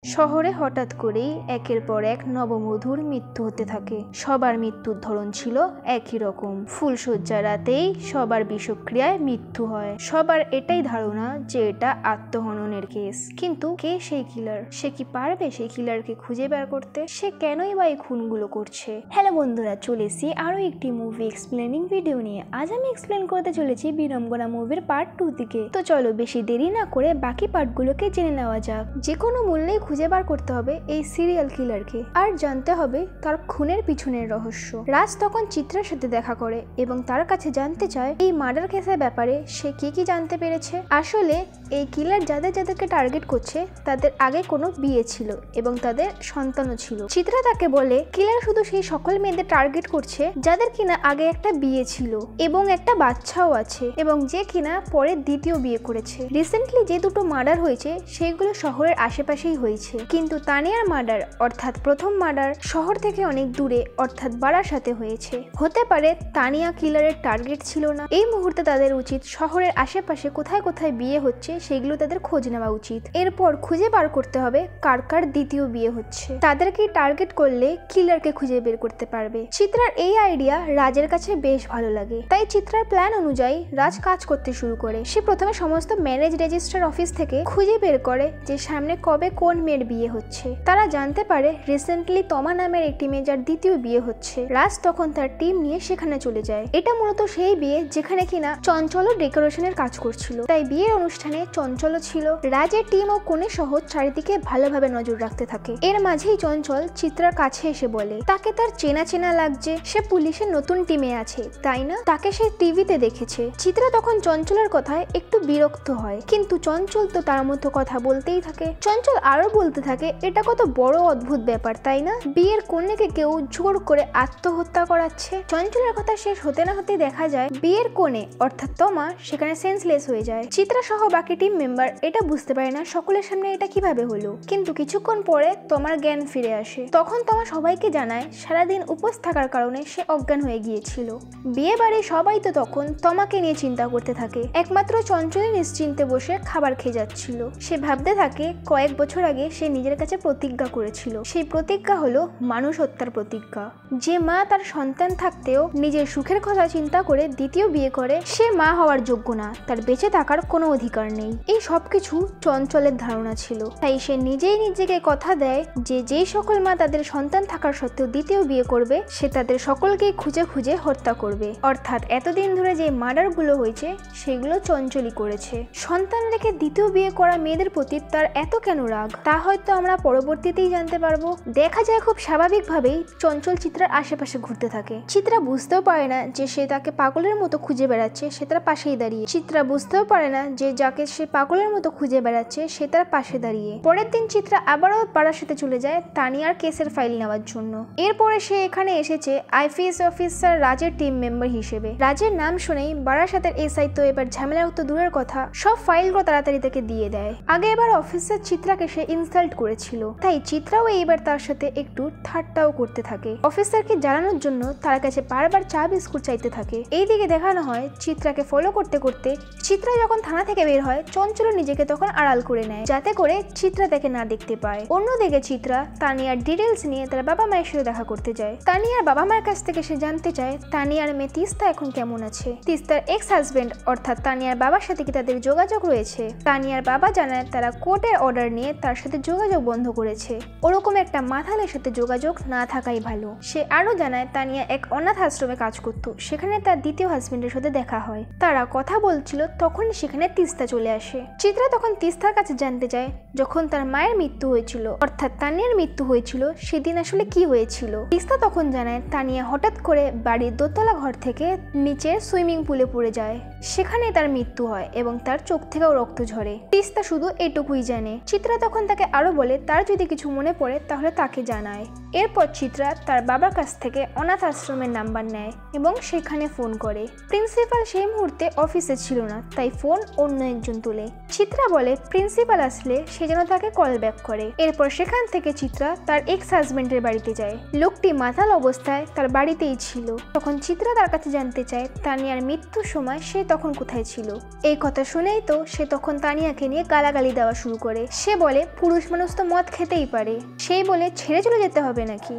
শহরে হঠাৎ করেই একের পর এক নববধূর মৃত্যু হতে থাকে। সবার মৃত্যুর ধরন ছিল একই রকম, ফুলশয্যা রাতেই সবার বিষক্রিয়ায় মৃত্যু হয়। সবার এটাই ধারণা যে এটা আত্মহননের কেস। কিন্তু কে সেই কিলার? সে কি পারবে সেই কিলারকে খুঁজে বের করতে? সে কেনই বা এই খুনগুলো করছে? হ্যালো বন্ধুরা, চলে এসেছি আরো একটি মুভি এক্সপ্লেনিং ভিডিও নিয়ে। আজ আমি এক্সপ্লেন করতে চলেছি বিড়ম্বনা মুভির পার্ট 2 দিকে। তো চলো বেশি দেরি না করে বাকি পার্টগুলোকে জেনে নেওয়া যাক। যে কোনো মূল্যেই খুঁজে বার করতে হবে এই সিরিয়াল কিলারকে, আর জানতে হবে তার খুনের পিছনের রহস্য। রাজ তখন চিত্রার সাথে দেখা করে এবং তার কাছে জানতে চায় এই মার্ডার কেসের ব্যাপারে সে কি জানতে পেরেছে। আসলে এই কিলার যাদেরকে টার্গেট করছে তাদের আগে কোনো বিয়ে ছিল এবং তাদের সন্তানও ছিল। চিত্রা তাকে বলে কিলার শুধু সেই সকল মেয়েদের টার্গেট করছে যাদের কিনা আগে একটা বিয়ে ছিল এবং একটা বাচ্চাও আছে, এবং যে কিনা পরে দ্বিতীয় বিয়ে করেছে। রিসেন্টলি যে দুটো মার্ডার হয়েছে সেগুলো শহরের আশেপাশেই হয়েছে, কিন্তু তানিয়ার মার্ডার অর্থাৎ প্রথম মার্ডার শহর থেকে অনেক দূরে অর্থাৎ বারাসাতে হয়েছে। হতে পারে তানিয়া কিলারের টার্গেট ছিল না। এই মুহূর্তে তাদের উচিত শহরের আশেপাশে কোথায় কোথায় বিয়ে হচ্ছে সেগুলো তাদের খোঁজ নেওয়া উচিত। এরপর খুঁজে বার করতে হবে কার কার দ্বিতীয় বিয়ে হচ্ছে। তাদেরকে টার্গেট করলে কিলারকে খুঁজে বের করতে পারবে। চিত্রার এই আইডিয়া রাজের কাছে বেশ ভালো লাগে, তাই চিত্রার প্ল্যান অনুযায়ী রাজ কাজ করতে শুরু করে। সে প্রথমে সমস্ত ম্যারেজ রেজিস্টার অফিস থেকে খুঁজে বের করে যে সামনে কবে কোন মেয়ের বিয়ে হচ্ছে। তারা জানতে পারে রিসেন্টলি তমা নামের একটি মেয়ে যার দ্বিতীয় বিয়ে হচ্ছে। রাজ তখন তার টিম নিয়ে সেখানে চলে যায়। এটা মূলত সেই বিয়ে যেখানে কিনা চঞ্চলও ডেকোরেশনের কাজ করছিল, তাই বিয়ের অনুষ্ঠানে চঞ্চলও ছিল। রাজের টিম ও কোণে সহ চারিদিকে ভালোভাবে নজর রাখতে থাকে। এর মাঝেই চঞ্চল চিত্রার কাছে এসে বলে তাকে তার চেনা চেনা লাগছে, সে পুলিশের নতুন টিমে আছে তাই না? তাকে সে টিভিতে দেখেছে। চিত্রা তখন চঞ্চলের কথায় একটু বিরক্ত হয়, কিন্তু চঞ্চল তো তার মতো কথা বলতেই থাকে। চঞ্চল আরো বলতে থাকে এটা কত বড় অদ্ভুত ব্যাপার তাই না, বিয়ের কন্যাকে কেউ জোর করে আত্মহত্যা করাচ্ছে। চঞ্চলের কথা শেষ হতে না হতে দেখা যায় বিয়ের কোণে অর্থাৎ তমা সেখানে সেন্সলেস হয়ে যায়। চিত্রা সহ বাকি টিম মেম্বার এটা বুঝতে পারে না সকলের সামনে এটা কিভাবে হলো, কিন্তু কিছুক্ষণ পরে তোমার জ্ঞান ফিরে আসে। তখন তোমা সবাইকে জানায় সারাদিন উপোস থাকার কারণে সে অজ্ঞান হয়ে গিয়েছিল। বিয়ে বাড়ি সবাই তো তখন তোমাকে নিয়ে চিন্তা করতে থাকে, একমাত্র চঞ্চলই নিশ্চিন্তে বসে খাবার খেয়ে যাচ্ছিল। সে ভাবতে থাকে কয়েক বছর আগে সে নিজের কাছে প্রতিজ্ঞা করেছিল, সেই প্রতিজ্ঞা হলো মানুষ হত্যার প্রতিজ্ঞা। যে মা তার সন্তান থাকতেও নিজের সুখের কথা চিন্তা করে দ্বিতীয় বিয়ে করে সে মা হওয়ার যোগ্য না, তার বেঁচে থাকার কোনো অধিকার নেই। এই সবকিছু চঞ্চলের ধারণা ছিল, তাই সে নিজেই নিজেকে কথা দেয় যে যেই সকল মা তাদের সন্তান থাকার সত্ত্বেও দ্বিতীয় বিয়ে করবে সে তাদের সকলকেই খুঁজে খুঁজে হত্যা করবে। অর্থাৎ এতদিন ধরে যে মার্ডারগুলো হয়েছে সেগুলো চঞ্চলই করেছে। সন্তান রেখে দ্বিতীয় বিয়ে করা মেয়েদের প্রতি তার এত কেন রাগ তা হয়তো আমরা পরবর্তীতেই জানতে পারবো। দেখা যায় খুব স্বাভাবিকভাবেই চঞ্চল চিত্রার আশেপাশে ঘুরতে থাকে। চিত্রা বুঝতেও পারে না যে সে তাকে পাগলের মতো খুঁজে বেড়াচ্ছে, সে তার পাশেই দাঁড়িয়ে। চিত্রা বুঝতেও পারে না যে যাকে সে পাগলের মতো খুঁজে বেড়াচ্ছে সে তার পাশে দাঁড়িয়ে। পরের দিন চিত্রা আবারও বারাসাতে চলে যায় তানিয়ার কেসের ফাইল নেওয়ার জন্য। এরপরে সে এখানে এসেছে আইপিএস অফিসার রাজের টিম মেম্বার হিসেবে। রাজের নাম শুনেই বারাসাতের এসআই তো এবার ঝামেলা তো দূরের কথা, সব ফাইলগুলো তাড়াতাড়ি তাকে দিয়ে দেয়। আগে এবার অফিসার চিত্রাকে সে ইনসাল্ট করেছিল, তাই চিত্রাও এইবার তার সাথে একটু ঠাট্টাও করতে থাকে। অফিসারকে জানানোর জন্য তার কাছে বারবার চা বিস্কুট চাইতে থাকে। এইদিকে দেখানো হয় চিত্রাকে ফলো করতে করতে চিত্রা যখন থানা থেকে বের হয় চঞ্চল নিজেকে তখন আড়াল করে নেয় যাতে করে চিত্রা তাকে না দেখতে পায়। অন্যদিকে চিত্রা তানিয়ার ডিটেলস নিয়ে তার বাবা মায়ের সাথে দেখা করতে যায়। তানিয়ার বাবা মায়ের কাছ থেকে সে জানতে চায় তানিয়ার মেয়ে তিস্তা এখন কেমন আছে। তিস্তার এক্স হাজবেন্ড অর্থাৎ তানিয়ার বাবার সাথে কি তাদের যোগাযোগ রয়েছে। তানিয়ার বাবা জানায় তারা কোর্টের অর্ডার নিয়ে তার সাথে যোগাযোগ বন্ধ করেছে, ওরকম একটা মাথালের সাথে যোগাযোগ না থাকাই ভালো। সে আরো জানায় তানিয়া এক অনাথ আশ্রমে কাজ করত, সেখানে তার দ্বিতীয় হাজবেন্ডের সাথে দেখা হয়। তারা কথা বলছিল তখনই সেখানে তিস্তা চলে আসে। চিত্রা তখন তিস্তার কাছে জানতে চায় যখন তার মায়ের মৃত্যু হয়েছিল অর্থাৎ তানিয়ার মৃত্যু হয়েছিল সেদিন আসলে কি হয়েছিল। তিস্তা তখন জানায় তানিয়া হঠাৎ করে বাড়ির দোতলা ঘর থেকে নিচের সুইমিং পুলে পড়ে যায়, সেখানে তার মৃত্যু হয় এবং তার চোখ থেকেও রক্ত ঝরে। তিস্তা শুধু এটুকুই জানে। চিত্রা তখন তাকে আরো বলে তার যদি কিছু মনে পড়ে তাহলে তাকে জানায়। এরপর চিত্রা তার বাবার কাছ থেকে অনাথ আশ্রমের নাম্বার নেয় এবং সেখানে ফোন করে। প্রিন্সিপাল সেই মুহূর্তে অফিসে ছিল না, তাই ফোন অন্য একজন তোলে। চিত্রা বলে প্রিন্সিপাল আসলে সে যেন তাকে কল ব্যাক করে। এরপর সেখান থেকে চিত্রা তার এক্স হাজবেন্ডের বাড়িতে যায়। লোকটি মাতাল অবস্থায় তার বাড়িতেই ছিল। তখন চিত্রা তার কাছে জানতে চায় তানিয়ার মৃত্যুর সময় সে তখন কোথায় ছিল। এই কথা শুনেই তো সে তখন তানিয়াকে নিয়ে গালাগালি দেওয়া শুরু করে। সে বলে পুরুষ মানুষ তো মদ খেতেই পারে, সেই বলে ছেড়ে চলে যেতে হবে নাকি?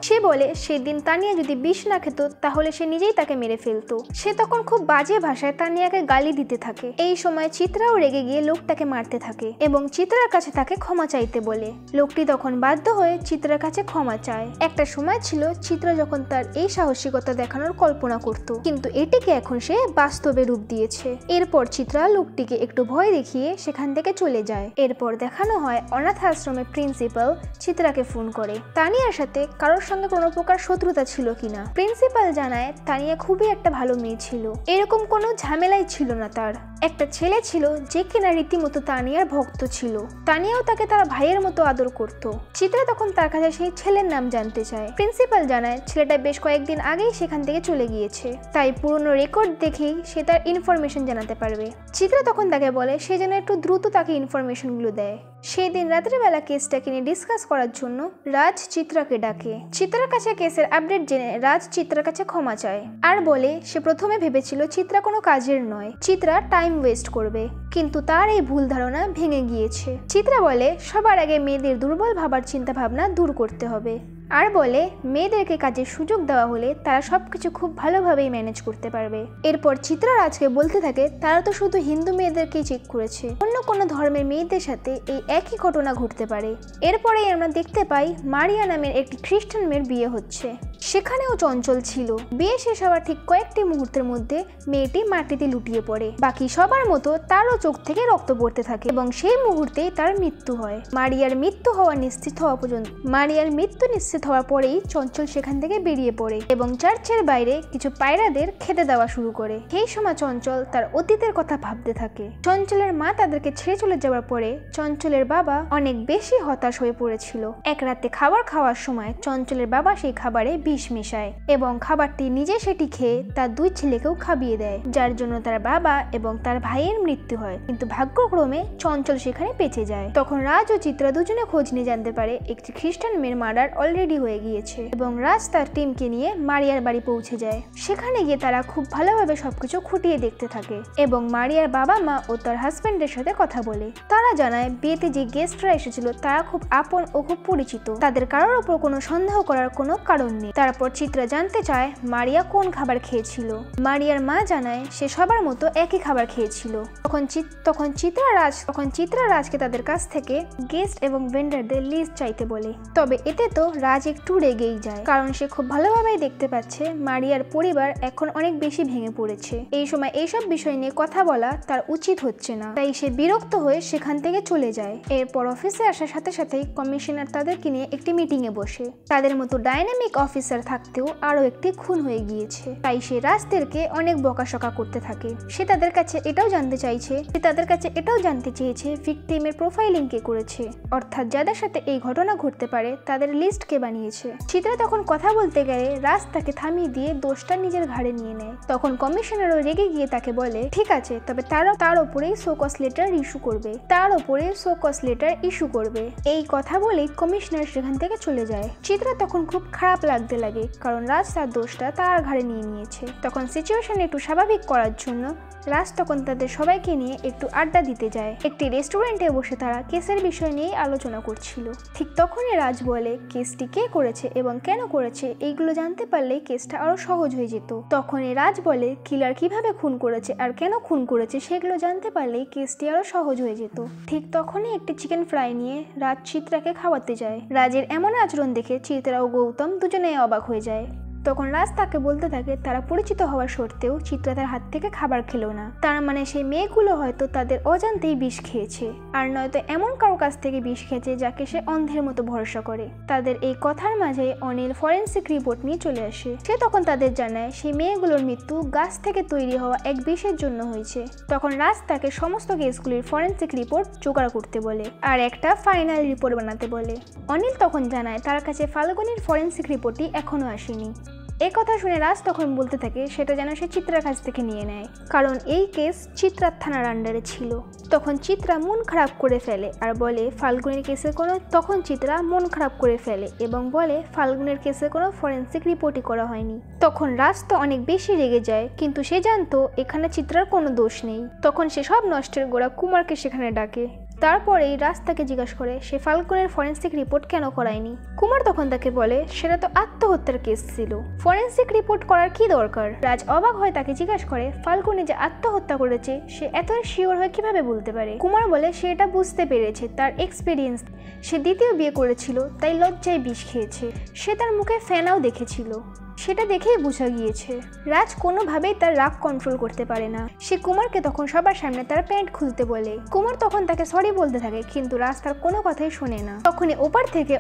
সে বলে সেদিন তানিয়া যদি বিষ না খেত তাহলে সে নিজেই তাকে মেরে ফেলতো। সে তখন খুব বাজে ভাষায় তানিয়াকে গালি দিতে থাকে। এই সময় চিত্রাও রেগে গিয়ে লোকটাকে মারতে থাকে এবং চিত্রার কাছে তাকে ক্ষমা চাইতে বলে। লোকটি তখন বাধ্য হয়ে চিত্রার কাছে ক্ষমা চায়। একটা সময় ছিল চিত্রা যখন তার এই সাহসিকতা দেখানোর কল্পনা করত, কিন্তু এটিকে এখন সে বাস্তবে রূপ দিয়েছে। এরপর চিত্রা লোকটিকে একটু ভয় দেখিয়ে সেখান থেকে চলে যায়। এরপর দেখানো হয় অনাথ আশ্রমের প্রিন্সিপাল চিত্রাকে ফোন করে তানিয়ার সাথে কারোর সঙ্গে কোনো প্রকার শত্রুতা ছিল কিনা। প্রিন্সিপাল জানায় তানিয়া খুবই একটা ভালো মেয়ে ছিল, এরকম কোনো ঝামেলাই ছিল না। তার একটা ছেলে ছিল যে কিনা রীতিমতো তানিয়ার ভক্ত ছিল। তানিয়াও তাকে তার ভাইয়ের মতো আদর করত। চিত্রা তখন তার কাছে সেই ছেলের নাম জানতে চায়। প্রিন্সিপাল জানায় ছেলেটা বেশ কয়েকদিন আগেই সেখান থেকে চলে গিয়েছে, তাই পুরনো রেকর্ড দেখেই সে তার ইনফরমেশন জানাতে পারবে। চিত্রা তখন তাকে বলে সে যেন একটু দ্রুত তাকে ইনফরমেশনগুলো দেয়। সেই দিন রাত্রেবেলা কেসটাকে নিয়ে ডিসকাস করার জন্য রাজ চিত্রাকে ডাকে। চিত্রার কাছে কেসের আপডেট জেনে রাজ চিত্রার কাছে ক্ষমা চায় আর বলে সে প্রথমে ভেবেছিল চিত্রা কোনো কাজের নয়, চিত্রা টাইম ওয়েস্ট করবে, কিন্তু তার এই ভুল ধারণা ভেঙে গিয়েছে। চিত্রা বলে সবার আগে মেয়েদের দুর্বল ভাবার চিন্তা ভাবনা দূর করতে হবে আর বলে মেয়েদেরকে কাজের সুযোগ দেওয়া হলে তারা সবকিছু খুব ভালোভাবেই ম্যানেজ করতে পারবে। এরপর চিত্রা রাজকে বলতে থাকে তারা তো শুধু হিন্দু মেয়েদেরকেই চেক করেছে, অন্য কোনো ধর্মের মেয়েদের সাথে এই একই ঘটনা ঘটতে পারে। এরপরেই আমরা দেখতে পাই মারিয়া নামের একটি খ্রিস্টান মেয়ের বিয়ে হচ্ছে। সেখানেও চঞ্চল ছিল। বিয়ে শেষ হওয়ার ঠিক কয়েকটি মুহূর্তের মধ্যে মেয়েটি মাটিতে লুটিয়ে পড়ে। বাকি সবার মতো তারও চোখ থেকে রক্ত পড়তে থাকে এবং সেই মুহূর্তেই তার মৃত্যু হয়। মারিয়ার মৃত্যু নিশ্চিত হওয়ার পরেই চঞ্চল সেখান থেকে বেরিয়ে পড়ে এবং চার্চের বাইরে কিছু পায়রাদের খেতে দেওয়া শুরু করে। সেই সময় চঞ্চল তার অতীতের কথা ভাবতে থাকে। চঞ্চলের মা তাদেরকে ছেড়ে চলে যাওয়ার পরে চঞ্চলের বাবা অনেক বেশি হতাশ হয়ে পড়েছিল। এক রাতে খাবার খাওয়ার সময় চঞ্চলের বাবা সেই খাবারে বিষ মেশায় এবং খাবারটি নিজে সেটি খেয়ে তার দুই ছেলেকেও খাবিয়ে দেয়, যার জন্য তার বাবা এবং তার ভাইয়ের মৃত্যু হয়। কিন্তু ভাগ্যক্রমে চঞ্চল সেখানে বেঁচে যায়। তখন রাজ ও চিত্রা দুজনে খোঁজ নিয়ে জানতে পারে একটি খ্রিস্টান মেয়ের মার্ডার অলরেডি হয়ে গিয়েছে এবং রাজ তার টিমকে নিয়ে মারিয়ার বাড়ি পৌঁছে যায়। সেখানে গিয়ে তারা খুব ভালোভাবে সবকিছু খুঁটিয়ে দেখতে থাকে এবং মারিয়ার বাবা মা ও তার হাজবেন্ডের সাথে কথা বলে। তারা জানায় বিয়েতে যে গেস্টরা এসেছিল তারা খুব আপন ও খুব পরিচিত, তাদের কারোর ওপর কোনো সন্দেহ করার কোনো কারণ নেই। তারপর চিত্রা জানতে চায় মারিয়া কোন খাবার খেয়েছিল। মারিয়ার মা জানায় সে সবার মতো একই খাবার খেয়েছিল। তখন চিত্রা রাজকে তাদের কাছ থেকে গেস্ট এবং ভেন্ডারদের লিস্ট চাইতে বলে। তবে এতে তো রাজ একটু রেগেই যায়, কারণ সে খুব ভালোভাবেই দেখতে পাচ্ছে মারিয়ার পরিবার এখন অনেক বেশি ভেঙে পড়েছে। এই সময় এইসব বিষয় নিয়ে কথা বলা তার উচিত হচ্ছে না, তাই সে বিরক্ত হয়ে সেখান থেকে চলে যায়। এরপর অফিসে আসার সাথে সাথেই কমিশনার তাদেরকে নিয়ে একটি মিটিং এ বসে। তাদের মতো ডাইনামিক অফিসার থাকতেও আরো একটি খুন হয়ে গিয়েছে, তাই সে রাজদেরকে অনেক বকাশকা করতে থাকে। সে তাদের কাছে এটাও জানতে চেয়েছে ভিকটিমের প্রোফাইলিং কে করেছে, অর্থাৎ যাদের সাথে এই ঘটনা ঘটতে পারে তাদের লিস্ট কে বানিয়েছে। চিত্রা তখন কথা বলতে গেলে রাজ তাকে থামিয়ে দিয়ে দোষটা নিজের ঘাড়ে নিয়ে নেয়। তখন কমিশনারও রেগে গিয়ে তাকে বলে ঠিক আছে, তবে তার উপরেই শোকজ লেটার ইস্যু করবে। এই কথা বলেই কমিশনার সেখান থেকে চলে যায়। চিত্রা তখন খুব খারাপ লাগতে লাগে, কারণ রাজ তার দোষটা তার ঘাড়ে নিয়ে নিয়েছে। তখন সিচুয়েশন একটু স্বাভাবিক করার জন্য রাজ তখন তাদের সবাইকে নিয়ে একটু আড্ডা দিতে যায়। একটি রেস্টুরেন্টে বসে তারা কেসের বিষয় নিয়ে আলোচনা করছিল। ঠিক তখনই রাজ বলে কেসটি কে করেছে এবং কেন করেছে এইগুলো জানতে পারলেই কেসটা আরো সহজ হয়ে যেত। তখনই রাজ বলে কিলার কিভাবে খুন করেছে আর কেন খুন করেছে সেগুলো জানতে পারলেই কেসটি আরো সহজ হয়ে যেত। ঠিক তখনই একটি চিকেন ফ্রাই নিয়ে রাজ চিত্রাকে খাওয়াতে যায়। রাজের এমন আচরণ দেখে চিত্রা ও গৌতম দুজনেই অবাক হয়ে যায়। তখন রাজ তাকে বলতে থাকে তারা পরিচিত হওয়ার সত্ত্বেও চিত্রা তার হাত থেকে খাবার খেলো না, তার মানে সেই মেয়েগুলো হয়তো তাদের অজান্তেই বিষ খেয়েছে, আর নয়তো এমন কারো কাছ থেকে বিষ খেয়েছে যাকে সে অন্ধের মতো ভরসা করে। তাদের এই কথার মাঝে অনিল ফরেন্সিক রিপোর্ট নিয়ে চলে আসে। সে তখন তাদের জানায় সেই মেয়েগুলোর মৃত্যু গাছ থেকে তৈরি হওয়া এক বিষের জন্য হয়েছে। তখন রাজ তাকে সমস্ত কেসগুলির ফরেন্সিক রিপোর্ট জোগাড় করতে বলে আর একটা ফাইনাল রিপোর্ট বানাতে বলে। অনিল তখন জানায় তার কাছে ফাল্গুনির ফরেন্সিক রিপোর্টটি এখনো আসেনি। এই কথা শুনে রাজ তখন বলতে থাকে সেটা যেন সে চিত্রার কাছ থেকে নিয়ে নেয়, কারণ এই কেস চিত্রার থানার আন্ডারে ছিল। তখন চিত্রা মন খারাপ করে ফেলে আর বলে ফাল্গুনের কেসের কোনো ফরেন্সিক রিপোর্টই করা হয়নি। তখন রাজ তো অনেক বেশি রেগে যায়, কিন্তু সে জানতো এখানে চিত্রার কোনো দোষ নেই। তখন সে সব নষ্টের গোড়া কুমারকে সেখানে ডাকে তারপরেই রাজ তাকে জিজ্ঞাসা করে সে ফাল্গুনের ফরেন্সিক রিপোর্ট কেন করায়নি। কুমার তখন তাকে বলে সেটা তো আত্মহত্যার কেস ছিল, ফরেন্সিক রিপোর্ট করার কি দরকার। রাজ অবাক হয়ে তাকে জিজ্ঞাসা করে ফাল্গুনি যে আত্মহত্যা করেছে সে এত শিওর হয়ে কিভাবে বলতে পারে। কুমার বলে সে এটা বুঝতে পেরেছে তার এক্সপিরিয়েন্স, সে দ্বিতীয় বিয়ে করেছিল তাই লজ্জায় বিষ খেয়েছে, সে তার মুখে ফেনাও দেখেছিল, সেটা দেখেই বোঝা গিয়েছে। রাজ কোনোভাবেই তার রাগ কন্ট্রোল করতে পারে না, সে কুমারকে তখন সবার সামনে তার প্যান্ট খুলতে বলে। কুমার তখন তাকে সরি বলতে থাকে কিন্তু রাজ তার কোনো কথাই শোনে না। তখনই ওপার থেকে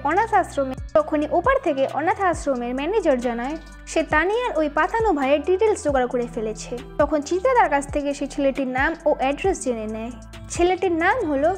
অনাথ আশ্রমের ম্যানেজার জানায় সে তানিয়ার ওই পাতানো ভাইয়ের ডিটেলস জোগাড় করে ফেলেছে। তখন চিত্রা তার কাছ থেকে সেই ছেলেটির নাম ও অ্যাড্রেস জেনে নেয়। ছেলেটির নাম হলো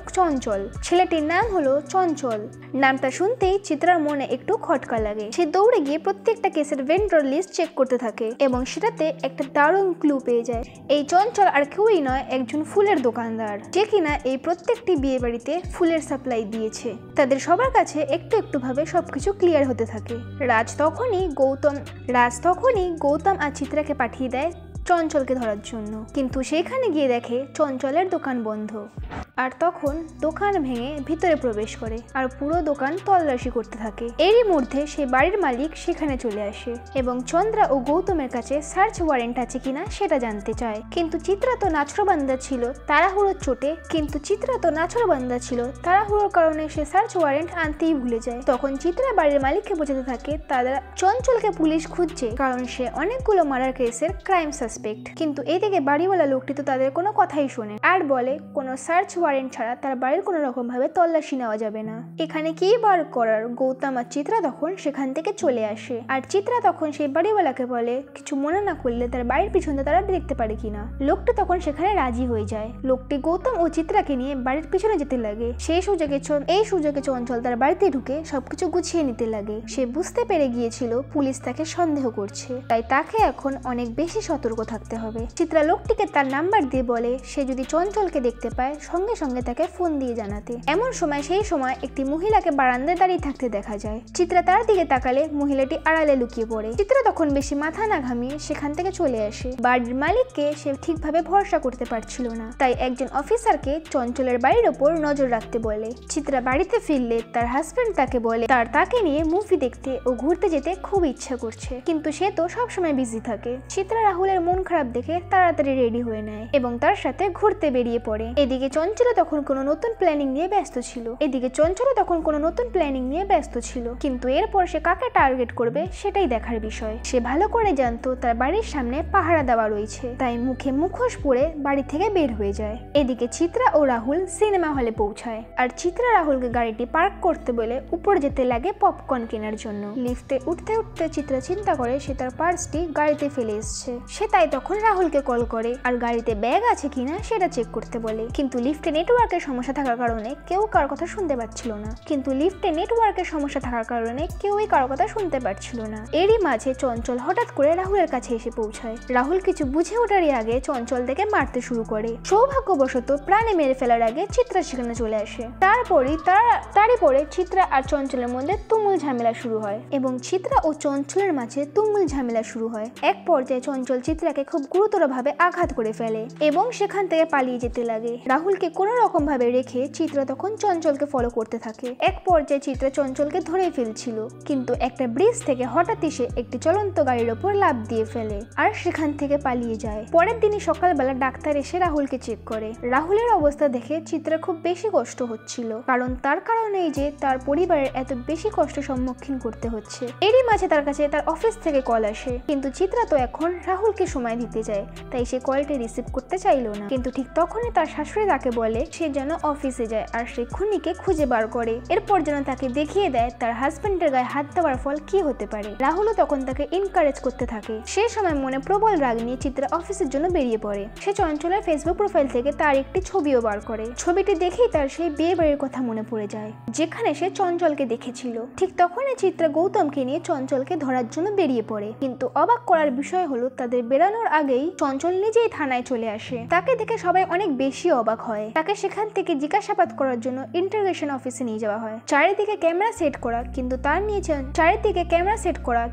চঞ্চল। নামটা শুনতেই চিত্রার মনে একটু খটকা লাগে। সে দৌড়ে গিয়ে প্রত্যেকটা কেসের ভেন্ডর লিস্ট চেক করতে থাকে এবং সেটাতে একটা দারুণ ক্লু পেয়ে যায়। এই চঞ্চল আর কেউই নয়, একজন ফুলের দোকানদার যে কিনা এই প্রত্যেকটি বিয়ে বাড়িতে ফুলের সাপ্লাই দিয়েছে। তাদের সবার কাছে একটু একটু ভাবে সবকিছু ক্লিয়ার হতে থাকে। রাজ তখনই গৌতম আর চিত্রাকে পাঠিয়ে দেয় চঞ্চলকে ধরার জন্য, কিন্তু সেখানে গিয়ে দেখে চঞ্চলের দোকান বন্ধ। আর তখন দোকান ভেঙে ভিতরে প্রবেশ করে আর পুরো দোকান তল্লাশি করতে থাকে। এরই মধ্যে সেই বাড়ির মালিক সেখানে চলে আসে এবং চন্দ্রা ও গৌতমের কাছে সার্চ ওয়ারেন্ট আছে কিনা সেটা জানতে চায়। কিন্তু চিত্রা তো নাছরবান্দা ছিল তাড়াহুড়োর কারণে সে সার্চ ওয়ারেন্ট আনতেই ভুলে যায়। তখন চিত্রা বাড়ির মালিককে বোঝাতে থাকে তারা চঞ্চলকে পুলিশ খুঁজছে কারণ সে অনেকগুলো মার্ডার কেসের ক্রাইম সাসপেক্ট। কিন্তু এদিকে বাড়িওয়ালা লোকটি তো তাদের কোনো কথাই শোনে আর বলে কোনো সার্চ ওয়ারেন্ট ছাড়া তার বাড়ির কোনো রকম ভাবে তল্লাশি নেওয়া যাবে না। এখানে কি বার করার, গৌতম আর চিত্রা তখন সেখান থেকে চলে আসে আর চিত্রা তখন সেই বাড়িওয়ালাকে বলে কিছু মনে না করলে তার বাড়ির পিছনে তারা দেখতে পারে কিনা। লোকটি তখন সেখানে রাজি হয়ে যায়। লোকটি গৌতম ও চিত্রাকে নিয়ে বাড়ির পিছনে যেতে লাগে। এই সুযোগে চঞ্চল তার বাড়িতে ঢুকে সবকিছু গুছিয়ে নিতে লাগে। সে বুঝতে পেরে গিয়েছিল পুলিশ তাকে সন্দেহ করছে, তাই তাকে এখন অনেক বেশি সতর্ক থাকতে হবে। চিত্রা লোকটিকে তার নাম্বার দিয়ে বলে সে যদি চঞ্চলকে দেখতে পায় সঙ্গে সঙ্গে তাকে ফোন দিয়ে জানাতে। এমন সময় একটি মহিলাকে বারান্দায় দাঁড়িয়ে থাকতে দেখা যায়। চিত্রা তার দিকে তাকালে মহিলাটি আড়ালে লুকিয়ে পড়ে। চিত্রা তখন বেশি মাথা না ঘামিয়ে সেখান থেকে চলে আসে। বাড়ির মালিককে সে ঠিকভাবে ভরসা করতে পারছিল না, তাই একজন অফিসারকে চঞ্চলের বাড়ির ওপর নজর রাখতে বলে। চিত্রা বাড়িতে ফিরলে তার হাজবেন্ড তাকে বলে তাকে নিয়ে মুভি দেখতে ও ঘুরতে যেতে খুব ইচ্ছা করছে, কিন্তু সে তো সবসময় বিজি থাকে। চিত্রা রাহুলের মন খারাপ দেখে তাড়াতাড়ি রেডি হয়ে নেয় এবং তার সাথে ঘুরতে বেরিয়ে পড়ে। এদিকে চঞ্চল তখন কোনো নতুন প্ল্যানিং নিয়ে ব্যস্ত ছিল, কিন্তু এরপর সে কাকে টার্গেট করবে সেটাই দেখার বিষয়। সে ভালো করে জানতো তার বাড়ির সামনে পাহারা দেওয়া রয়েছে, তাই মুখে মুখোশ পরে বাড়ি থেকে বের হয়ে যায়। এদিকে চিত্রা ও রাহুল সিনেমা হলে পৌঁছায় আর চিত্রা রাহুলকে গাড়িটি পার্ক করতে বলে উপরে যেতে লাগে পপকর্ন কেনার জন্য। লিফটে উঠতে উঠতে চিত্রা চিন্তা করে সে তার পার্সটি গাড়িতে ফেলে এসছে। সে তাই তখন রাহুলকে কল করে আর গাড়িতে ব্যাগ আছে কিনা সেটা চেক করতে বলে। কিন্তু লিফটে নেটওয়ার্কের সমস্যা থাকার কারণে কেউই কারো কথা শুনতে পারছিল না। এরই মাঝে চঞ্চল হঠাৎ করে রাহুলের কাছে এসে পৌঁছায়। রাহুল কিছু বুঝে ওঠারই আগে চঞ্চল থেকে মারতে শুরু করে। সৌভাগ্যবশত প্রাণে মেরে ফেলার আগে চিত্রা সেখানে চলে আসে। তারই পরে চিত্রা আর চঞ্চলের মধ্যে তুমুল ঝামেলা শুরু হয় এবং চিত্রা ও চঞ্চলের মাঝে তুমুল ঝামেলা শুরু হয়। এক পর্যায়ে চঞ্চল চিত্রাকে খুব গুরুতরভাবে আঘাত করে ফেলে এবং সেখান থেকে পালিয়ে যেতে লাগে। রাহুলকে কোনো রকম ভাবে রেখে চিত্রা তখন চঞ্চলকে ফলো করতে থাকে। এক পর্যায়ে চিত্রা চঞ্চলকে ধরে ফেলছিল, কিন্তু একটা ব্রিজ থেকে হঠাৎই সে একটি চলন্ত গাড়ির ওপর লাফ দিয়ে ফেলে আর সেখান থেকে পালিয়ে যায়। পরের দিনই সকালবেলা ডাক্তার এসে রাহুলকে চেক করে। রাহুলের অবস্থা দেখে চিত্রা খুব বেশি কষ্ট হচ্ছিল, কারণ তার কারণেই যে তার পরিবারের এত বেশি কষ্ট সম্মুখীন করতে হচ্ছে। এরই মাঝে তার কাছে তার অফিস থেকে কল আসে, কিন্তু চিত্রা তো এখন রাহুলকে সময় দিতে যায়, তাই সে কলটি রিসিভ করতে চাইল না। কিন্তু ঠিক তখনই তার শাশুড়ি তাকে বলে সে যেন অফিসে যায় আর সে খুনিকে খুঁজে বার করে, এরপর যেন তাকে দেখিয়ে দেয় তার হাজবেন্ডের গায়ে হাত দেওয়ার ফল কি হতে পারে। রাহুলও তখন তাকে এনকারেজ করতে থাকে। সে সময় মনে প্রবল রাগ নিয়ে চিত্রা অফিসের জন্য বেরিয়ে পড়ে। সে চঞ্চলের ফেসবুক প্রোফাইল থেকে তার একটি ছবিও বার করে। ছবিটি দেখেই তার সেই বিয়ে বাড়ির কথা মনে পড়ে যায় যেখানে সে চঞ্চলকে দেখেছিল। ঠিক তখনই চিত্রা গৌতমকে নিয়ে চঞ্চলকে ধরার জন্য বেরিয়ে পড়ে, কিন্তু অবাক করার বিষয় হলো তাদের বেরানোর আগেই চঞ্চল নিজেই থানায় চলে আসে। তাকে দেখে সবাই অনেক বেশি অবাক হয়। তাকে সেখান থেকে জিজ্ঞাসাবাদ করার জন্য ইন্টারোগেশন অফিসে নিয়ে যাওয়া হয়। চারিদিকে ক্যামেরা সেট করা,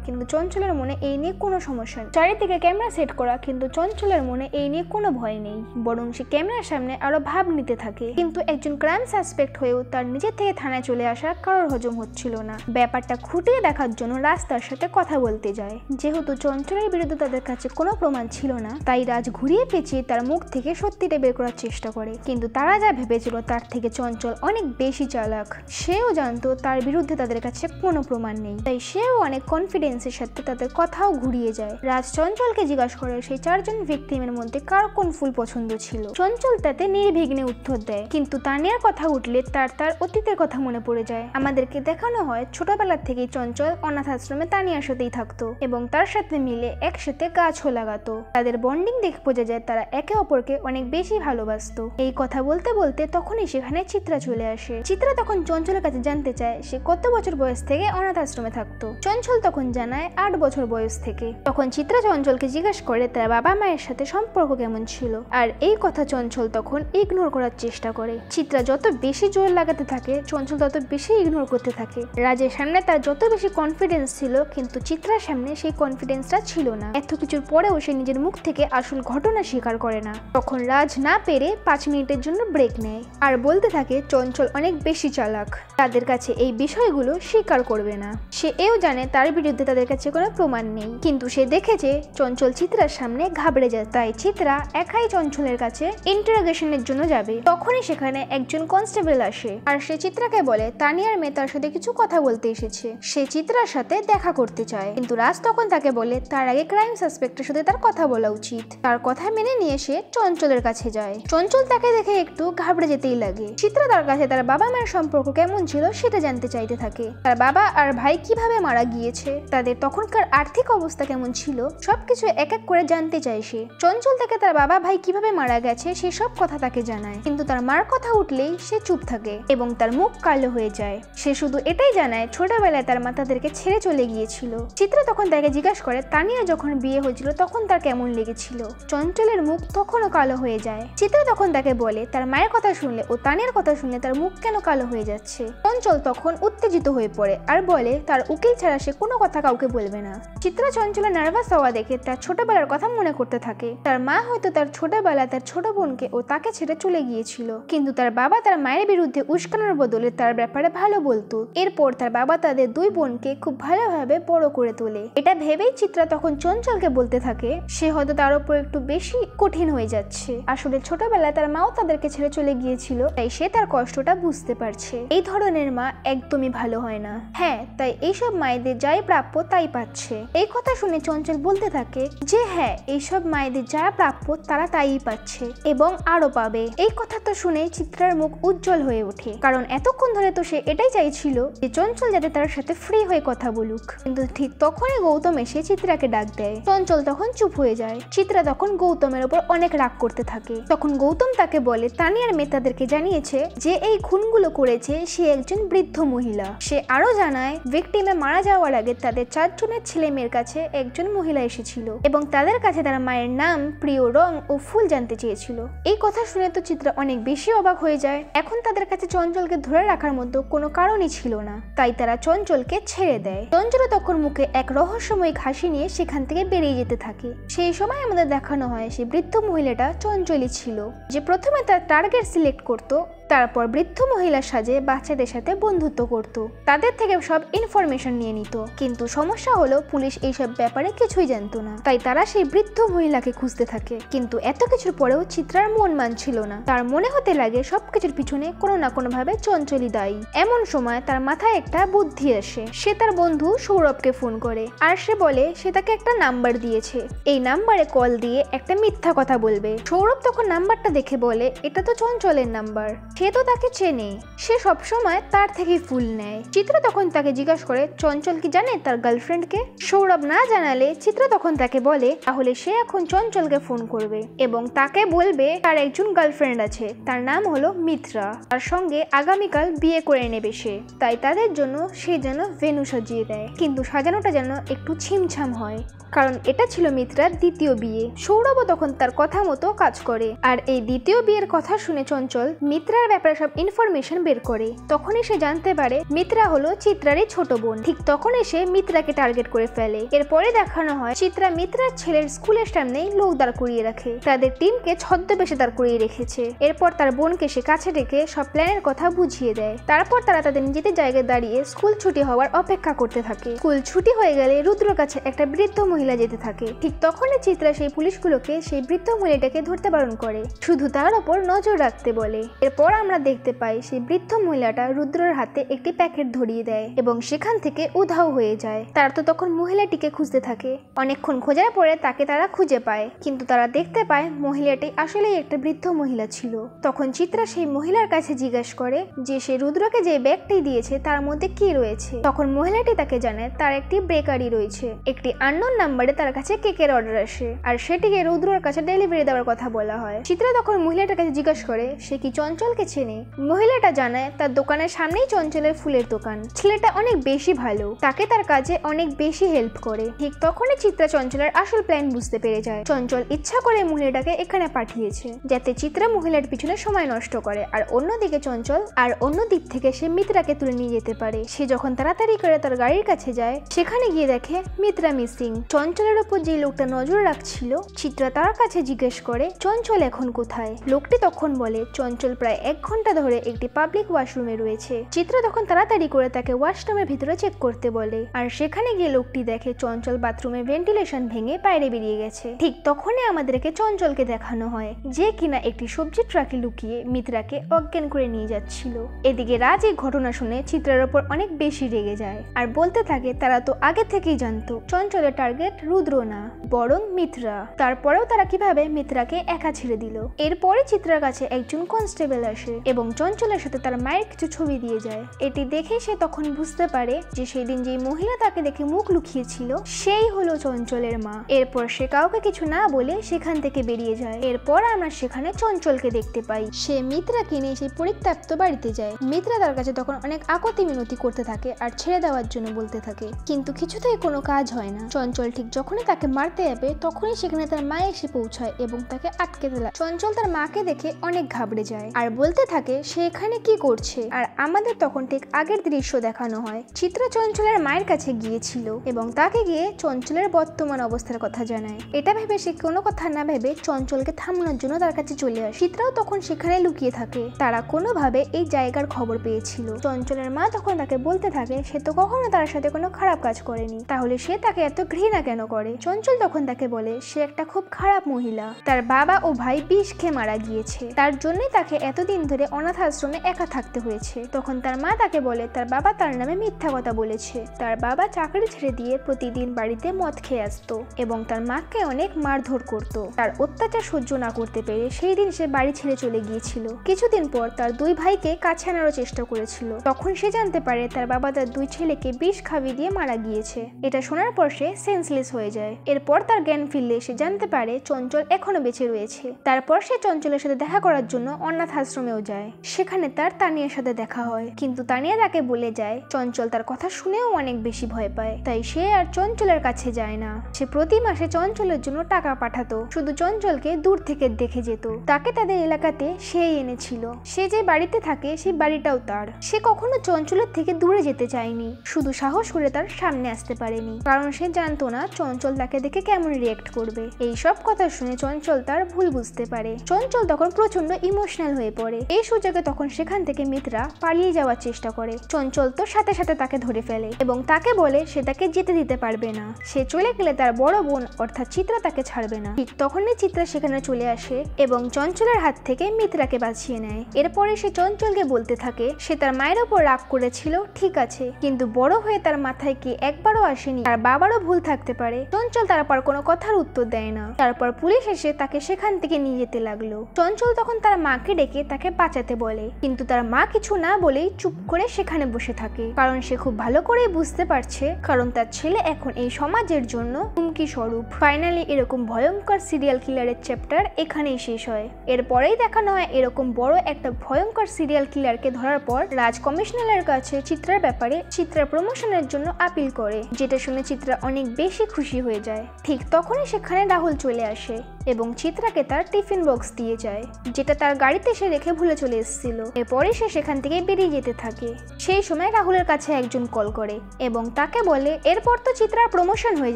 কিন্তু চঞ্চলের মনে এই নিয়ে কোনো সমস্যা নেই। চারিদিকে ক্যামেরা সেট করা, কিন্তু চঞ্চলের মনে এই নিয়ে কোনো ভয় নেই, বরং সে ক্যামেরার সামনে আরো ভাব নিতে থাকে। কিন্তু একজন ক্রাইম সাসপেক্ট হয়েও তার নিজের থেকে থানায় চলে আসা কারোর হজম হচ্ছিল না। ব্যাপারটা খুঁটিয়ে দেখার জন্য রাস্তার সাথে কথা বলতে যায়। যেহেতু চঞ্চলের বিরুদ্ধে তাদের কাছে কোনো প্রমাণ ছিল না, তাই রাজ ঘুরিয়ে পেঁচিয়ে তার মুখ থেকে সত্যিটা বের করার চেষ্টা করে। কিন্তু তারা যা ভেবেছিল তার থেকে চঞ্চল অনেক বেশি চালাক। সেও জানতো তার বিরুদ্ধে তাদের কাছে কোনো প্রমাণ নেই, তাই সেও অনেক কনফিডেন্সের সাথে তাদের কথাও ঘুরিয়ে যায়। রাজ চঞ্চলকে জিজ্ঞাসা করে সেই 4 জন ভিকটিমের মধ্যে কার কোন ফুল পছন্দ ছিল। চঞ্চল তাতে নির্বিঘ্নে উত্তর দেয়, কিন্তু তানিয়ার কথা উঠলে তার অতীতের কথা মনে পড়ে যায়। আমাদেরকে দেখানো হয় ছোটবেলা থেকেই চঞ্চল অনাথ আশ্রমে তানিয়ার সাথেই থাকতো এবং তার সাথে মিলে একসাথে গাছও লাগাতো। তাদের বন্ডিং দেখে বোঝা যায় তারা একে অপরকে অনেক বেশি ভালোবাসতো। এই কথা বলতে বলতে তখনই সেখানে চিত্রা চলে আসে। চিত্রা তখন চঞ্চলের কাছে জানতে চায় সে কত বছর বয়স থেকে অনাথ আশ্রমে থাকতো। চঞ্চল তখন জানায় 8 বছর বয়স থেকে। তখন চিত্রা চঞ্চলকে জিজ্ঞাসা করে তার বাবা মায়ের সাথে সম্পর্ক কেমন ছিল, আর এই কথা চঞ্চল তখন ইগনোর করার চেষ্টা করে। চিত্রা যত বেশি জোর লাগাতে থাকে, চঞ্চল তত বেশি ইগনোর করতে থাকে। রাজের সামনে তার যত বেশি কনফিডেন্স ছিল, কিন্তু চিত্রার সামনে সেই কনফিডেন্সটা ছিল না। এত কিছুর পরেও সে নিজের মুখ থেকে আসল ঘটনা স্বীকার করে না। তখন রাজ না পেরে 5 মিনিটের জন্য ব্রেক নেয় আর বলতে থাকে চঞ্চল অনেক বেশি চালাক, তাদের কাছে এই বিষয়গুলো স্বীকার করবে না। সে এও জানে তার বিরুদ্ধে তাদের কাছে কোনো প্রমাণ নেই, কিন্তু সে দেখেছে চঞ্চল চিত্রার সামনে ঘাবড়ে যায়। তাই চিত্রা একাই চঞ্চলের কাছে ইন্টারোগেশনের জন্য যাবে। তখনই সেখানে একজন কনস্টেবল আসে আর সে চিত্রাকে বলে তানিয়ার মেয়ে তার সাথে কিছু কথা বলতে এসেছে, সে চিত্রার সাথে দেখা করতে চায়। কিন্তু রাজ তখন তাকে বলে তার আগে ক্রাইম সাসপেক্টের সাথে তার কথা বলা উচিত। তার কথা মেনে নিয়ে সে চঞ্চলের কাছে যায়। চঞ্চল তাকে দেখে একটু ঘাবড়ে যেতেই লাগে। চিত্রা তার কাছে তার বাবা মায়ের সম্পর্ক কেমন ছিল সেটা জানতে চাইতে থাকে। তার বাবা আর ভাই কিভাবে মারা গিয়েছে, তাদের তখনকার আর্থিক অবস্থা কেমন ছিল, সবকিছু এক এক করে জানতে চায় সে। চঞ্চল তাকে তার বাবা ভাই কিভাবে মারা গেছে সে সব কথা তাকে জানায়, কিন্তু তার মার কথা উঠলেই সে চুপ থাকে এবং তার মুখ কালো হয়ে যায়। সে শুধু এটাই জানায় ছোটবেলায় তার মা তাদেরকে ছেড়ে চলে গিয়েছিল। চিত্রা তখন তাকে জিজ্ঞাসা করে তানিয়া যখন বিয়ে হয়েছিল তখন তার কেমন লেগেছিল। চঞ্চলের মুখ তখনও কালো হয়ে যায়। চিত্রা তখন তাকে বলে তার মায়ের কথা শুনলে ও তানিয়ার কথা শুনলে তার মুখ কেন কালো হয়ে যাচ্ছে। চঞ্চল তখন উত্তেজিত হয়ে পড়ে আর বলে তার উকিল ছাড়া সে কোনো কথা কাউকে বলবে না। চিত্রা চঞ্চলের নার্ভাস হওয়া দেখে তার ছোটবেলার কথা মনে করতে থাকে। তার মা হয়তো তার ছোটবেলায় তার ছোট বোনকে ও তাকে ছেড়ে চলে গিয়েছিল, কিন্তু তার বাবা তার মায়ের বিরুদ্ধে উস্কানোর বদলে তার ব্যাপারে ভালো বলতো। এরপর তার বাবা তাদের 2 বোনকে খুব ভালোভাবে বড় করে তোলে। এটা ভেবেই চিত্রা তখন চঞ্চলকে বলতে থাকে সে হয়তো তার উপর একটু বেশি কঠিন হয়ে যাচ্ছে। আসলে ছোটবেলায় তার মাও তাদেরকে ছেড়ে চলে গিয়েছিল, তাই সে তার কষ্টটা বুঝতে পারছে। এই ধরনের মা একদমই ভালো হয় না। হ্যাঁ, তাই এইসব মায়েদের যাই প্রাপ্য তাই পাচ্ছে। এই কথা শুনে চঞ্চল বলতে থাকে যে হ্যাঁ, এইসব মায়েদের যা প্রাপ্য তারা তাই পাচ্ছে এবং আরো পাবে। এই কথা তো শুনে চিত্রার মুখ উজ্জ্বল হয়ে ওঠে, কারণ এতক্ষণ ধরে তো সে এটাই চাইছিল যে চঞ্চল যাতে তার সাথে ফ্রি হয়ে কথা বলুক। কিন্তু ঠিক তখনই গৌতম এসে চিত্রাকে ডাক দেয়। চঞ্চল তখন চুপ হয়ে যায়। চিত্রা তখন গৌতমের উপর অনেক রাগ করতে থাকে। তখন গৌতম তাকে বলে তানিয়ার মেয়ে তাদেরকে জানিয়েছে যে এই খুনগুলো করেছে সে একজন বৃদ্ধ মহিলা। সে আরো জানায় ভিকটিমে মারা যাওয়ার আগে তাদের 4 জনের ছেলে মেয়ের কাছে একজন মহিলা এসেছিল এবং তাদের কাছে তার মায়ের নাম, প্রিয় রং ও ফুল জানতে চেয়েছিল। এই কথা শুনে তো চিত্রা অনেক বেশি অবাক হয়ে যায়। এখন তাদের কাছে চঞ্চলকে ধরে রাখার মতো কোনো কারণই ছিল না, তাই তারা চঞ্চলকে ছেড়ে দেয়। চঞ্চল তখন মুখে এক রহস্যময় হাসি নিয়ে সেখান থেকে বেরিয়ে যেতে থাকে। সেই সময় আমাদের দেখানো হয় সে বৃদ্ধ মহিলাটা চঞ্চলই ছিল, যে প্রথমে তার টার্গেট সিলেক্ট করতো, তারপর বৃদ্ধ মহিলার সাজে বাচ্চাদের সাথে বন্ধুত্ব করত, তাদের থেকে সব ইনফরমেশন নিয়ে নিত। কিন্তু সমস্যা হলো পুলিশ এইসব ব্যাপারে কিছুই জানতো না, তাই তারা সেই বৃদ্ধ মহিলাকে খুঁজতে থাকে। কিন্তু এত কিছুর পরেও চিত্রার মন মানছিল না। তার মনে হতে লাগে সবকিছুর পিছনে কোনো না কোনো ভাবে চঞ্চলই দায়ী। এমন সময় তার মাথায় একটা বুদ্ধি আসে। সে তার বন্ধু সৌরভকে ফোন করে আর সে বলে সে তাকে একটা নাম্বার দিয়েছে, এই নাম্বারে কল দিয়ে একটা মিথ্যা কথা বলবে। সৌরভ তখন নাম্বারটা দেখে বলে এটা তো চঞ্চলের নাম্বার। সে তো তাকে চেনে, সে সবসময় তার থেকে ফুল নেয়। চিত্রা তখন তাকে জিজ্ঞাসা করে চঞ্চল কি জানে তার গার্লফ্রেন্ডকে। সৌরভ না জানালে চিত্রা তখন তাকে বলে তাহলে সে এখন চঞ্চলকে ফোন করবে এবং তাকে বলবে তার একজন গার্লফ্রেন্ড আছে, তার নাম হলো মিত্রা, তার সঙ্গে আগামীকাল বিয়ে করে নেবে সে। তাই তাদের জন্য সে যেন ভেন্যু সাজিয়ে দেয়, কিন্তু সাজানোটা যেন একটু ছিমছাম হয়, কারণ এটা ছিল মিত্রার দ্বিতীয় বিয়ে। সৌরভও তখন তার কথা মতো কাজ করে। আর এই দ্বিতীয় বিয়ের কথা শুনে চঞ্চল মিত্রার ব্যাপারে সব ইনফরমেশন বের করে। তখনই সে জানতে পারে মিত্রা হলো চিত্রারই ছোট বোন। ঠিক তখন এসে মিত্রাকে টার্গেট করে ফেলে। এরপরে দেখানো হয় চিত্রা মিত্রার ছেলের স্কুলের সামনেই লোক দাঁড় করিয়ে রাখে, তাদের টিমকে ছদ্মবেশে দাঁড় করিয়ে রেখেছে। এরপর তার বোনকে সে কাছে ডেকে সব প্ল্যানের কথা বুঝিয়ে দেয়। তারপর তারা তাদের নিজেদের জায়গায় দাঁড়িয়ে স্কুল ছুটি হওয়ার অপেক্ষা করতে থাকে। স্কুল ছুটি হয়ে গেলে রুদ্রর কাছে একটা বৃদ্ধ মহিলা যেতে থাকে। ঠিক তখনই চিত্রা সেই পুলিশগুলোকে সেই বৃদ্ধ মহিলাটাকে ধরতে বারণ করে, শুধু তার ওপর নজর রাখতে বলে। এরপর আমরা দেখতে পাই সেই বৃদ্ধ মহিলাটা রুদ্রর হাতে একটি প্যাকেট ধরিয়ে দেয় এবং সেখান থেকে উধাও হয়ে যায়। তারা তো তখন মহিলাটিকে খুঁজতে থাকে। অনেকক্ষণ খোঁজার পরে তাকে তারা খুঁজে পায়, কিন্তু তারা দেখতে পায় মহিলাটি আসলেই একটা বৃদ্ধ মহিলা ছিল। তখন চিত্রা সেই মহিলার কাছে জিজ্ঞাসা করে যে সে রুদ্রকে যে ব্যাগটি দিয়েছে তার মধ্যে কি রয়েছে। তখন মহিলাটি তাকে জানায় তার একটি বেকারি রয়েছে। একটি আননোন নাম্বারে তার কাছে কেকের অর্ডার আসে আর সেটিকে রুদ্রর কাছে ডেলিভারি দেওয়ার কথা বলা হয়। চিত্রা তখন মহিলাটার কাছে জিজ্ঞাসা করে সে কি চঞ্চলকে চেনে। মহিলাটা জানায় তার দোকানের সামনেই চঞ্চলের ফুলের দোকান। ছেলেটা অনেক বেশি ভালো, তাকে তার কাজে অনেক বেশি হেল্প করে। ঠিক তখনই চিত্রা চঞ্চলের আসল প্ল্যান বুঝতে পেরে যায়। চঞ্চল ইচ্ছা করে মহিলাটাকে এখানে পাঠিয়েছে যাতে চিত্রা মহিলার পিছনে সময় নষ্ট করে, আর অন্যদিকে চঞ্চল আর অন্য দিক থেকে সে মিত্রাকে তুলে নিয়ে যেতে পারে। সে যখন তাড়াতাড়ি করে তার গাড়ির কাছে যায় সেখানে গিয়ে দেখে মিত্রা মিসিং। চঞ্চলের উপর যে লোকটা নজর রাখছিল চিত্রা তার কাছে জিজ্ঞেস করে চঞ্চল এখন কোথায়। লোকটি তখন বলে চঞ্চল প্রায় 1 ঘন্টা ধরে একটি পাবলিক ওয়াশরুমে রয়েছে। চিত্রা তখন তাড়াতাড়ি করে তাকে ওয়াশরুমের ভিতরে চেক করতে বলে, আর সেখানে গিয়ে লোকটি দেখে চঞ্চল বাথরুমে ভেন্টিলেশন ভেঙে বাইরে বেরিয়ে গেছে। ঠিক তখনই আমাদেরকে চঞ্চলকে দেখানো হয় যে কিনা একটি সবজি ট্রাকে লুকিয়ে মিত্রাকে অজ্ঞান করে নিয়ে যাচ্ছিল। এদিকে রাজ এই ঘটনা শুনে চিত্রার উপর অনেক বেশি রেগে যায় আর বলতে থাকে তারা তো আগে থেকেই জানতো চঞ্চলের টার্গেট রুদ্র না বরং মিত্রা, তারপরেও তারা কিভাবে মিত্রাকে একা ছেড়ে দিল। এরপরে চিত্রার কাছে একজন কনস্টেবল আসে এবং চঞ্চলের সাথে তার মায়ের কিছু ছবি দিয়ে যায়। এটি দেখে সে তখন বুঝতে পারে যে সেদিন যে মহিলা তাকে দেখে মুখ লুকিয়েছিল সেই হলো চঞ্চলের মা। এরপর সে কাউকে কিছু না বলে সেখান থেকে বেরিয়ে যায়। এরপর আমরা সেখানে চঞ্চলকে দেখতে পাই, সে মিত্রাকে নিয়ে সেই পরিত্যক্ত বাড়িতে যায়। মিত্রা তার কাছে তখন অনেক আকতি মিনতি করতে থাকে আর ছেড়ে দেওয়ার জন্য বলতে থাকে, কিন্তু কিছুতেই কোনো কাজ হয় না। চঞ্চল ঠিক যখনই তাকে মারতে যাবে তখনই সেখানে তার মা এসে পৌঁছায় এবং তাকে আটকে দেয়। চঞ্চল তার মাকে দেখে অনেক ঘাবড়ে যায় আর বলতে থাকে সে এখানে কি করছে। আর আমাদের তখন ঠিক আগের দৃশ্য দেখানো হয়, চিত্রা চঞ্চলের মায়ের কাছে গিয়েছিল এবং তাকে গিয়ে চঞ্চলের বর্তমান অবস্থার কথা জানায়। এটা ভেবে সে কোনো কথা না ভেবে চঞ্চলকে থামানোর জন্য তার কাছে চলে আসে। চিত্রাও তখন সেখানে লুকিয়ে থাকে। তারা কোনোভাবে এই জায়গার খবর পেয়েছিল। চঞ্চলের মা তখন তাকে বলতে থাকে সে তো কখনো তার সাথে কোনো খারাপ কাজ করেনি, তাহলে সে তাকে এত ঘৃণা কেন করে। চঞ্চল তখন তাকে বলে সে একটা খুব খারাপ মহিলা, তার বাবা ও ভাই বিষ খেয়ে মারা গিয়েছে, তার জন্যই তাকে এতদিন ধরে অনাথ আশ্রমে একা থাকতে হয়েছে। তখন তার মা তাকে বলে তার বাবা তার নামে মিথ্যা কথা বলেছে। তার বাবা চাকরি ছেড়ে দিয়ে প্রতিদিন বাড়িতে মদ খেয়ে আসতো এবং তার মাকে অনেক মারধর করত। তার অত্যাচার সহ্য না করতে পেরে সেই দিন সে বাড়ি ছেড়ে চলে গিয়েছিল। কিছুদিন পর তার 2 ভাইকে কাছে আনারও চেষ্টা করেছিল। তখন সে জানতে পারে তার বাবা তার 2 ছেলেকে বিষ খাইয়ে দিয়ে মারা গিয়েছে। এটা শোনার পর সে সেন্সলেস হয়ে যায়। এরপর তার জ্ঞান ফিরলে সে জানতে পারে চঞ্চল এখনো বেঁচে রয়েছে। তারপর সে চঞ্চলের সাথে দেখা করার জন্য অনাথ আশ্রমেও যায়। সেখানে তার তানিয়ার সাথে দেখা হয়, কিন্তু তানিয়া তাকে বলে যায় চঞ্চল তার কথা শুনেও অনেক বেশি ভয় পায়, তাই সে আর চঞ্চলের কাছে যায় না। সে প্রতি মাসে চঞ্চলের জন্য টাকা পাঠাতো, শুধু চঞ্চলকে দূর থেকে দেখে যেত। তাকে তাদের এলাকাতে সেই এনেছিল। সে যে বাড়িতে থাকে সেই বাড়িটাও তার। সে কখনো চঞ্চলের থেকে দূরে যেতে চায়নি, শুধু সাহস করে তার সামনে আসতে পারেনি, কারণ সে জানতো না চঞ্চল তাকে দেখে কেমন রিয়েক্ট করবে। এই সব কথা শুনে চঞ্চল তার ভুল বুঝতে পারে। চঞ্চল তখন প্রচন্ড ইমোশনাল হয়ে পড়ে। এই সুযোগে তখন সেখান থেকে মিত্রা পালিয়ে যাওয়ার চেষ্টা করে। চঞ্চল তো সাথে সাথে তাকে ধরে ফেলে এবং তাকে বলে সে তাকে যেতে দিতে পারবে না। সে চলে গেলে তার বড় বোন অর্থাৎ চিত্রা তাকে ছাড়বে না। ঠিক তখনই চিত্রা সেখানে চলে আসে এবং চঞ্চলের হাত থেকে মিত্রাকে বাঁচিয়ে নেয়। এরপরে সে চঞ্চলকে বলতে থাকে সে তার মায়ের ওপর রাগ করেছিল ঠিক আছে, কিন্তু বড় হয়ে তার মাথায় কি একবারও আসেনি তার বাবারও ভুল থাকতে পারে। চঞ্চল তারপর কোনো কথার উত্তর দেয় না। তারপর পুলিশ এসে তাকে সেখান থেকে নিয়ে যেতে লাগলো। চঞ্চল তখন তার মাকে ডেকে তাকে বাঁচাতে বলে, কিন্তু তার মা কিছু না বলেই চুপ করে সেখানে বসে থাকে, কারণ সে খুব ভালো করেই বুঝতে পারছে কারণ তার ছেলে এখন এই সমাজের জন্য হুমকি স্বরূপ। ফাইনালি এরকম ভয়ঙ্কর সিরিয়াল কিলারের চ্যাপ্টার এখানেই শেষ হয়। এরপরেই দেখানো হয় এরকম বড় একটা ভয়ঙ্কর সিরিয়াল কিলারকে ধরার পর রাজ কমিশনারের কাছে চিত্রার ব্যাপারে চিত্রার প্রমোশনের জন্য আপিল করে, যেটা শুনে চিত্রা অনেক বেশি খুশি হয়ে যায়। ঠিক তখনই সেখানে রাহুল চলে আসে এবং চিত্রাকে তার টিফিন বক্স দিয়ে যায়, যেটা তার গাড়িতে সে রেখে ভুলে চলে এসেছিল। এরপরে সে সেখান থেকে বেরিয়ে যেতে থাকে। সেই সময় রাহুলের কাছে একজন কল করে এবং তাকে বলে এরপর তো চিত্রার প্রমোশন হয়ে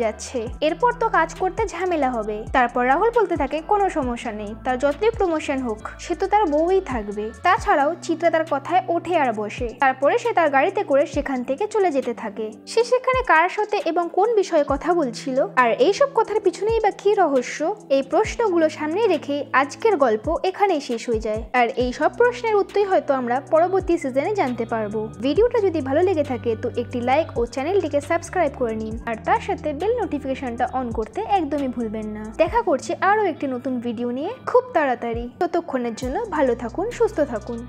যাচ্ছে, এরপর তো কাজ করতে ঝামেলা হবে। তারপর রাহুল বলতে থাকে কোনো সমস্যা নেই, তার যতই প্রমোশন হোক সে তো তার বউই থাকবে। তাছাড়াও চিত্রা তার কথায় ওঠে আর বসে। তারপরে সে তার গাড়িতে করে সেখান থেকে চলে যেতে থাকে। সে সেখানে কার সাথে এবং কোন বিষয়ে কথা বলছিল আর এইসব কথার পিছনেই বা কি রহস্য, এই প্রশ্নগুলো সামনে রেখে আজকের গল্প এখানেই শেষ হয়ে যায়। আর এই সব প্রশ্নের উত্তরই হয়তো আমরা পরবর্তী সিজনে জানতে পারবো। ভিডিওটা যদি ভালো লেগে থাকে তো একটি লাইক ও চ্যানেলটিকে সাবস্ক্রাইব করে নিন, আর তার সাথে বেল নোটিফিকেশনটা অন করতে একদমই ভুলবেন না। দেখা করছি আরো একটি নতুন ভিডিও নিয়ে খুব তাড়াতাড়ি। ততক্ষণের জন্য ভালো থাকুন, সুস্থ থাকুন।